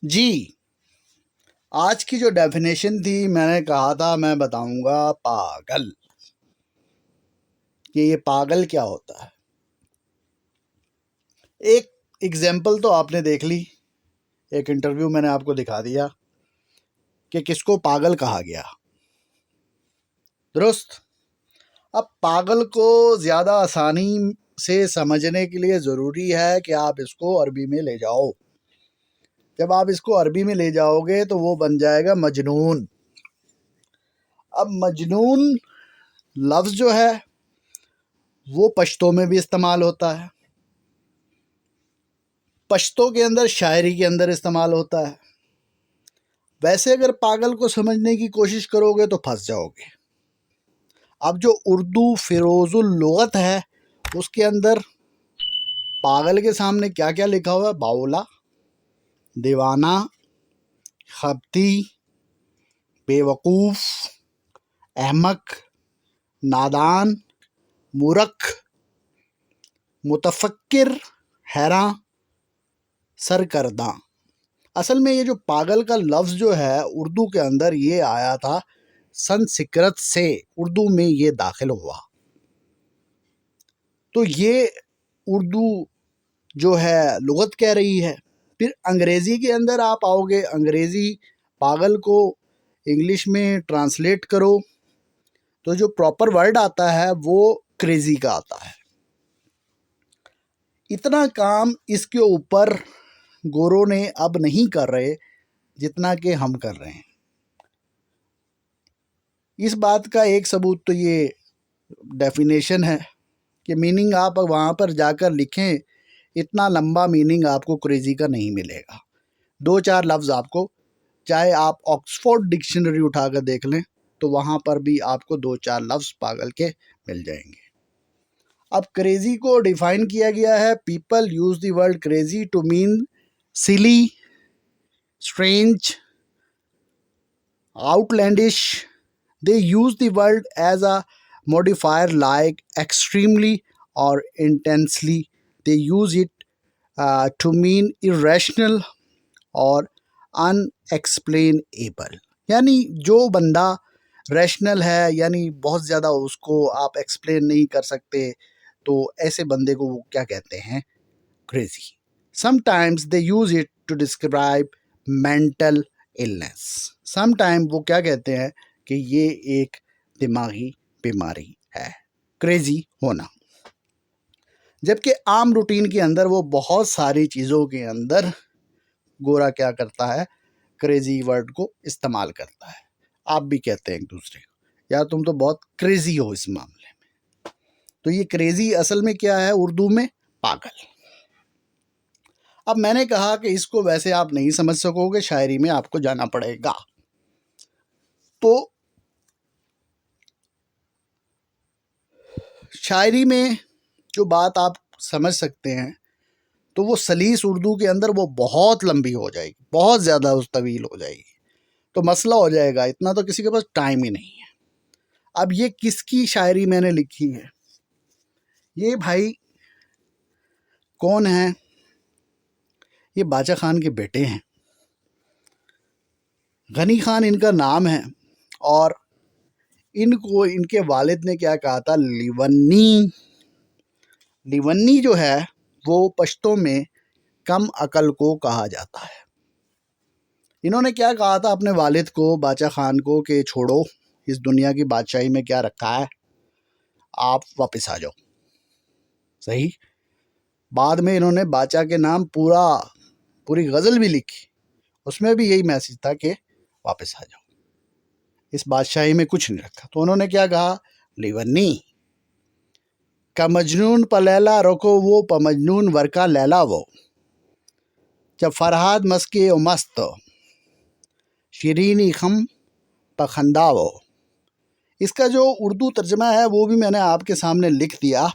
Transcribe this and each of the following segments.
جی، آج کی جو ڈیفینیشن تھی، میں نے کہا تھا میں بتاؤں گا پاگل، کہ یہ پاگل کیا ہوتا ہے۔ ایک ایگزامپل تو آپ نے دیکھ لی، ایک انٹرویو میں نے آپ کو دکھا دیا کہ کس کو پاگل کہا گیا، درست۔ اب پاگل کو زیادہ آسانی سے سمجھنے کے لیے ضروری ہے کہ آپ اس کو عربی میں لے جاؤ۔ جب آپ اس کو عربی میں لے جاؤ گے تو وہ بن جائے گا مجنون۔ اب مجنون لفظ جو ہے وہ پشتو میں بھی استعمال ہوتا ہے، پشتو کے اندر شاعری کے اندر استعمال ہوتا ہے۔ ویسے اگر پاگل کو سمجھنے کی کوشش کرو گے تو پھنس جاؤ گے۔ اب جو اردو فیروز اللغت ہے اس کے اندر پاگل کے سامنے کیا کیا لکھا ہوا ہے؟ باولا، دیوانہ، خبتی، بے وقوف، احمق، نادان، مورخ، متفکر، حیراں، سرکردہ۔ اصل میں یہ جو پاگل کا لفظ جو ہے اردو کے اندر یہ آیا تھا سنسکرت سے، اردو میں یہ داخل ہوا۔ تو یہ اردو جو ہے لغت کہہ رہی ہے۔ پھر انگریزی کے اندر آپ آؤ گے، انگریزی پاگل کو انگلش میں ٹرانسلیٹ کرو تو جو پراپر ورڈ آتا ہے وہ کریزی کا آتا ہے۔ اتنا کام اس کے اوپر گوروں نے اب نہیں کر رہے جتنا کہ ہم کر رہے ہیں۔ اس بات کا ایک ثبوت تو یہ ڈیفینیشن ہے کہ میننگ آپ وہاں پر جا کر لکھیں، اتنا لمبا میننگ آپ کو کریزی کا نہیں ملے گا۔ 2-4 لفظ آپ کو، چاہے آپ آکسفورڈ ڈکشنری اٹھا کر دیکھ لیں تو وہاں پر بھی آپ کو 2-4 لفظ پاگل کے مل جائیں گے۔ اب کریزی کو ڈیفائن کیا گیا ہے، people use the word crazy to mean silly, strange, outlandish. They use the word as a modifier like extremely or intensely. They use it to mean irrational or unexplainable. یعنی جو بندہ rational ہے، یعنی بہت زیادہ اس کو آپ explain نہیں کر سکتے، تو ایسے بندے کو وہ کیا کہتے ہیں؟ Crazy. Sometimes they use it to describe mental illness. Sometimes وہ کیا کہتے ہیں کہ یہ ایک دماغی بیماری ہے، کریزی ہونا۔ جبکہ عام روٹین کے اندر وہ بہت ساری چیزوں کے اندر گورا کیا کرتا ہے؟ کریزی ورڈ کو استعمال کرتا ہے۔ آپ بھی کہتے ہیں ایک دوسرے کو، یا تم تو بہت کریزی ہو اس معاملے میں۔ تو یہ کریزی اصل میں کیا ہے اردو میں؟ پاگل۔ اب میں نے کہا کہ اس کو ویسے آپ نہیں سمجھ سکو گے، شاعری میں آپ کو جانا پڑے گا۔ تو شاعری میں جو بات آپ سمجھ سکتے ہیں تو وہ سلیس اردو کے اندر وہ بہت لمبی ہو جائے گی، بہت زیادہ طویل ہو جائے گی، تو مسئلہ ہو جائے گا، اتنا تو کسی کے پاس ٹائم ہی نہیں ہے۔ اب یہ کس کی شاعری میں نے لکھی ہے؟ یہ بھائی کون ہیں؟ یہ باچا خان کے بیٹے ہیں، غنی خان ان کا نام ہے، اور ان کو ان کے والد نے کیا کہا تھا؟ لیونی۔ لیونی جو ہے وہ پشتو میں کم عقل کو کہا جاتا ہے۔ انہوں نے کیا کہا تھا اپنے والد کو، باچا خان کو، کہ چھوڑو اس دنیا کی بادشاہی میں کیا رکھا ہے، آپ واپس آ جاؤ۔ صحیح۔ بعد میں انہوں نے باچا کے نام پوری غزل بھی لکھی، اس میں بھی یہی میسج تھا کہ واپس آ جاؤ، اس بادشاہی میں کچھ نہیں رکھا۔ تو انہوں نے کیا کہا؟ لیونی کا مجنون پا لیلا رکو وہ پا مجنون ورکا لیلا وہ، جب فرہاد مسکے و مست شیرینی خم پا خندا وہ۔ اس کا جو اردو ترجمہ ہے وہ بھی میں نے آپ کے سامنے لکھ دیا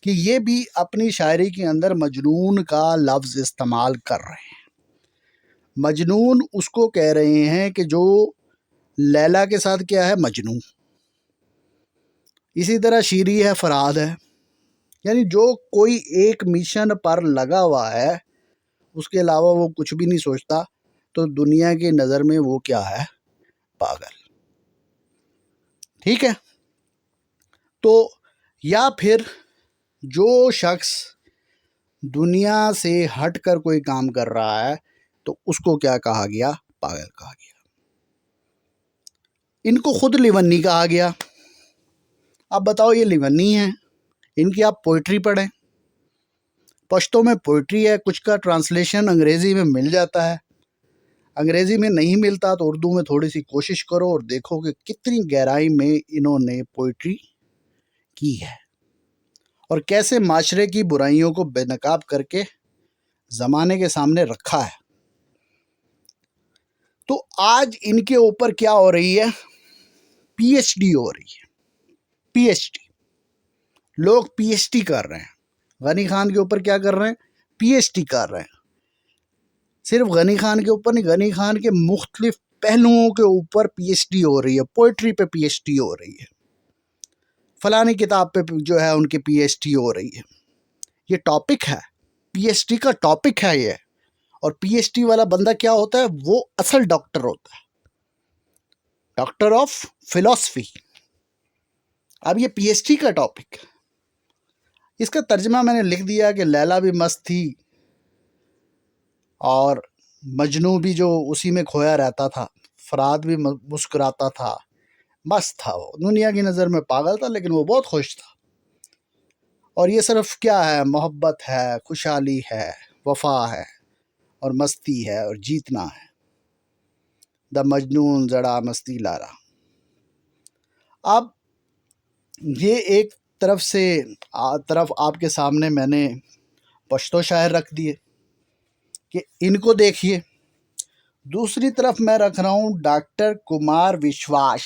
کہ یہ بھی اپنی شاعری کے اندر مجنون کا لفظ استعمال کر رہے ہیں۔ مجنون اس کو کہہ رہے ہیں کہ جو لیلا کے ساتھ کیا ہے؟ مجنون۔ اسی طرح شیری ہے، فرہاد ہے، یعنی جو کوئی ایک مشن پر لگا ہوا ہے اس کے علاوہ وہ کچھ بھی نہیں سوچتا، تو دنیا کی نظر میں وہ کیا ہے؟ پاگل. ٹھیک ہے. تو یا پھر جو شخص دنیا سے ہٹ کر کوئی کام کر رہا ہے تو اس کو کیا کہا گیا؟ پاگل کہا گیا. ان کو خود لیونی کہا گیا. اب بتاؤ یہ لیونی ہیں، ان کی آپ پوئٹری پڑھیں. پشتو میں پوئٹری ہے، کچھ کا ٹرانسلیشن انگریزی میں مل جاتا ہے، انگریزی میں نہیں ملتا تو اردو میں تھوڑی سی کوشش کرو اور دیکھو کہ کتنی گہرائی میں انہوں نے پوئٹری کی ہے اور کیسے معاشرے کی برائیوں کو بے نقاب کر کے زمانے کے سامنے رکھا ہے. تو آج ان کے اوپر کیا ہو رہی ہے؟ پی ایچ ڈی ہو رہی ہے. پی ایچ ڈی، لوگ پی ایچ ڈی کر رہے ہیں. غنی خان کے اوپر کیا کر رہے ہیں؟ پی ایچ ڈی کر رہے ہیں. صرف غنی خان کے اوپر نہیں، غنی خان کے مختلف پہلوؤں کے اوپر پی ایچ ڈی ہو رہی ہے. پوئٹری پہ پی ایچ ڈی ہو رہی ہے، فلانی کتاب پہ جو ہے ان کی پی ایچ ڈی ہو رہی ہے. یہ ٹاپک ہے، پی ایچ ڈی کا ٹاپک ہے یہ. اور پی ایچ ڈی والا بندہ کیا ہوتا ہے؟ وہ اصل ڈاکٹر ہوتا ہے، ڈاکٹر آف فلسفی. اب یہ پی ایچ ڈی کا ٹاپک، اس کا ترجمہ میں نے لکھ دیا کہ لیلا بھی مست تھی اور مجنوں بھی جو اسی میں کھویا رہتا تھا، فرات بھی مسکراتا تھا، مست تھا. وہ دنیا کی نظر میں پاگل تھا لیکن وہ بہت خوش تھا. اور یہ صرف کیا ہے؟ محبت ہے، خوشحالی ہے، وفا ہے اور مستی ہے اور جیتنا ہے. دا مجنون زڑا مستی لارا. اب یہ ایک طرف آپ کے سامنے میں نے پشتو شاعر رکھ دیے کہ ان کو دیکھیے. دوسری طرف میں رکھ رہا ہوں ڈاکٹر کمار وشواس.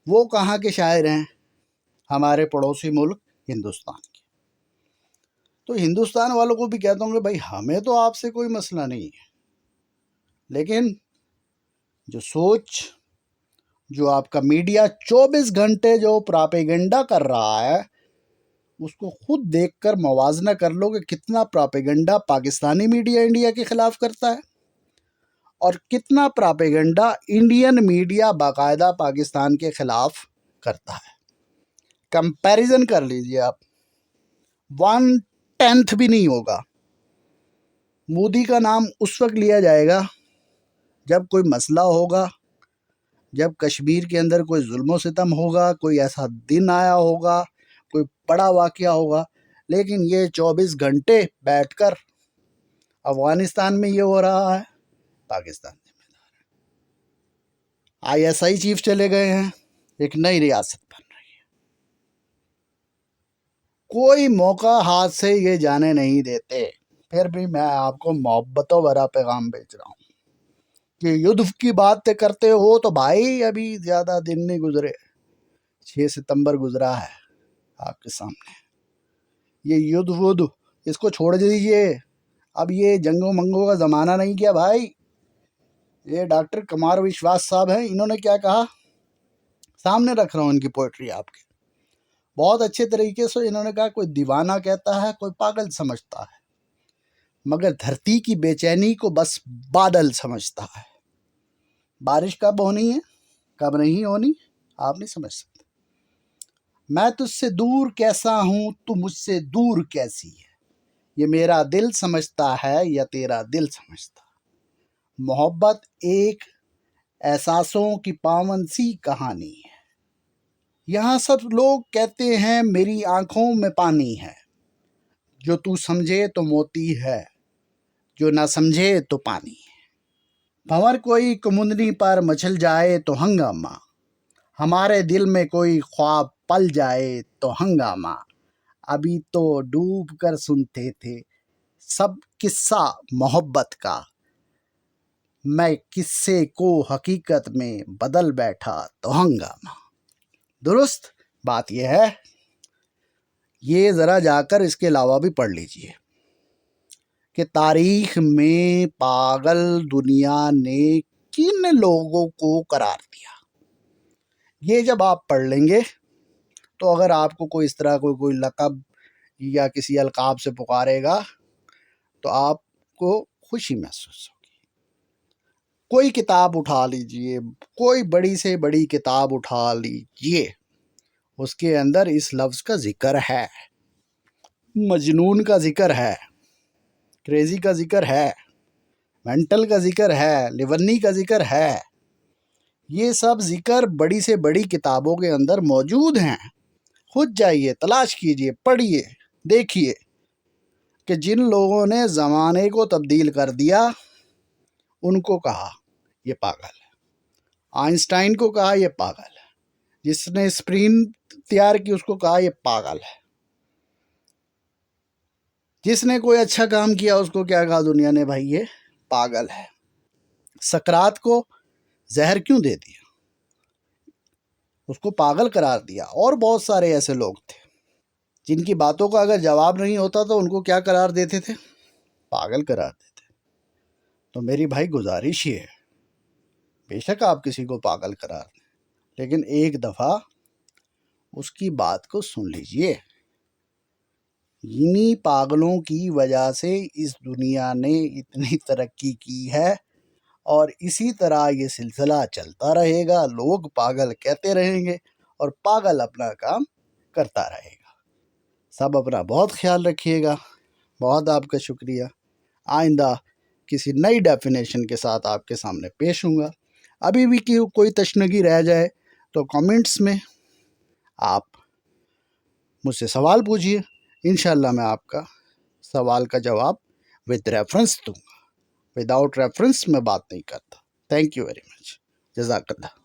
وہ کہاں کے شاعر ہیں؟ ہمارے پڑوسی ملک ہندوستان کے. تو ہندوستان والوں کو بھی کہتا ہوں کہ بھائی ہمیں تو آپ سے کوئی مسئلہ نہیں ہے، لیکن جو سوچ، جو آپ کا میڈیا 24 گھنٹے جو پراپیگنڈا کر رہا ہے، اس کو خود دیکھ کر موازنہ کر لو کہ کتنا پراپیگنڈا پاکستانی میڈیا انڈیا کے خلاف کرتا ہے اور کتنا پراپیگنڈا انڈین میڈیا باقاعدہ پاکستان کے خلاف کرتا ہے. کمپیریزن کر لیجئے آپ، 1/10 بھی نہیں ہوگا. مودی کا نام اس وقت لیا جائے گا جب کوئی مسئلہ ہوگا، جب کشمیر کے اندر کوئی ظلم و ستم ہوگا، کوئی ایسا دن آیا ہوگا، کوئی بڑا واقعہ ہوگا. لیکن یہ 24 گھنٹے بیٹھ کر افغانستان میں یہ ہو رہا ہے، پاکستان ذمہ دار ہے. ISI چیف چلے گئے ہیں، ایک نئی ریاست بن رہی ہے. کوئی موقع ہاتھ سے یہ جانے نہیں دیتے. پھر بھی میں آپ کو محبتوں بھرا پیغام بھیج رہا ہوں کہ یدھ کی بات کرتے ہو تو بھائی ابھی زیادہ دن نہیں گزرے، 6 ستمبر گزرا ہے آپ کے سامنے. یہ یدھ ودھ اس کو چھوڑ دیجیے. اب یہ جنگوں منگوں کا زمانہ نہیں کیا بھائی. یہ ڈاکٹر کمار وشواس صاحب ہیں، انہوں نے کیا کہا؟ سامنے رکھ رہا ہوں ان کی پوئٹری آپ کے. بہت اچھے طریقے سے انہوں نے کہا کوئی دیوانہ کہتا ہے، کوئی پاگل سمجھتا ہے، مگر دھرتی کی بے چینی کو بس بادل سمجھتا ہے. بارش کب ہونی ہے، کب نہیں ہونی، آپ نہیں سمجھ سکتے. میں تجھ سے دور کیسا ہوں، تو مجھ سے دور کیسی ہے، یہ میرا دل سمجھتا ہے یا تیرا دل سمجھتا ہے. محبت ایک احساسوں کی پاون سی کہانی ہے. یہاں سب لوگ کہتے ہیں میری آنکھوں میں پانی ہے، جو تو سمجھے تو موتی ہے، جو نہ سمجھے تو پانی ہے. بھنور کوئی کمندنی پر مچل جائے تو ہنگامہ، ہمارے دل میں کوئی خواب پل جائے تو ہنگامہ. ابھی تو ڈوب کر سنتے تھے سب قصہ محبت کا، میں قصے کو حقیقت میں بدل بیٹھا تو ہنگامہ. درست بات یہ ہے. یہ ذرا جا کر اس کے علاوہ بھی پڑھ لیجئے کہ تاریخ میں پاگل دنیا نے کن لوگوں کو قرار دیا. یہ جب آپ پڑھ لیں گے تو اگر آپ کو کوئی اس طرح کوئی لقب یا کسی القاب سے پکارے گا تو آپ کو خوشی محسوس ہوگی۔ کوئی کتاب اٹھا لیجئے، کوئی بڑی سے بڑی کتاب اٹھا لیجئے، اس کے اندر اس لفظ کا ذکر ہے، مجنون کا ذکر ہے، کریزی کا ذکر ہے، مینٹل کا ذکر ہے، لیونی کا ذکر ہے۔ یہ سب ذکر بڑی سے بڑی کتابوں کے اندر موجود ہیں۔ خود جائیے، تلاش کیجئے، پڑھیے، دیکھیے کہ جن لوگوں نے زمانے کو تبدیل کر دیا ان کو کہا یہ پاگل ہے، آئنسٹائن کو کہا یہ پاگل ہے، جس نے اسپرین تیار کی اس کو کہا یہ پاگل ہے، جس نے کوئی اچھا کام کیا اس کو کیا کہا دنیا نے، بھائی یہ پاگل ہے۔ سقراط کو زہر کیوں دے دیا؟ اس کو پاگل قرار دیا۔ اور بہت سارے ایسے لوگ تھے جن کی باتوں کا اگر جواب نہیں ہوتا تو ان کو کیا قرار دیتے تھے؟ پاگل قرار دیتے۔ تو میری بھائی گزارش یہ ہے، بے شک آپ کسی کو پاگل قرار دیں، لیکن ایک دفعہ اس کی بات کو سن لیجئے۔ انہی پاگلوں کی وجہ سے اس دنیا نے اتنی ترقی کی ہے، اور اسی طرح یہ سلسلہ چلتا رہے گا۔ لوگ پاگل کہتے رہیں گے اور پاگل اپنا کام کرتا رہے گا۔ سب اپنا بہت خیال رکھیے گا۔ بہت آپ کا شکریہ۔ آئندہ کسی نئی ڈیفینیشن کے ساتھ آپ کے سامنے پیش ہوں گا۔ ابھی بھی کوئی تشنگی رہ جائے تو کامنٹس میں آپ مجھ سے سوال پوچھیے، انشاءاللہ میں آپ کا سوال کا جواب وتھ ریفرنس دوں گا۔ وداؤٹ ریفرنس میں بات نہیں کرتا۔ Thank you very much. جزاک اللہ۔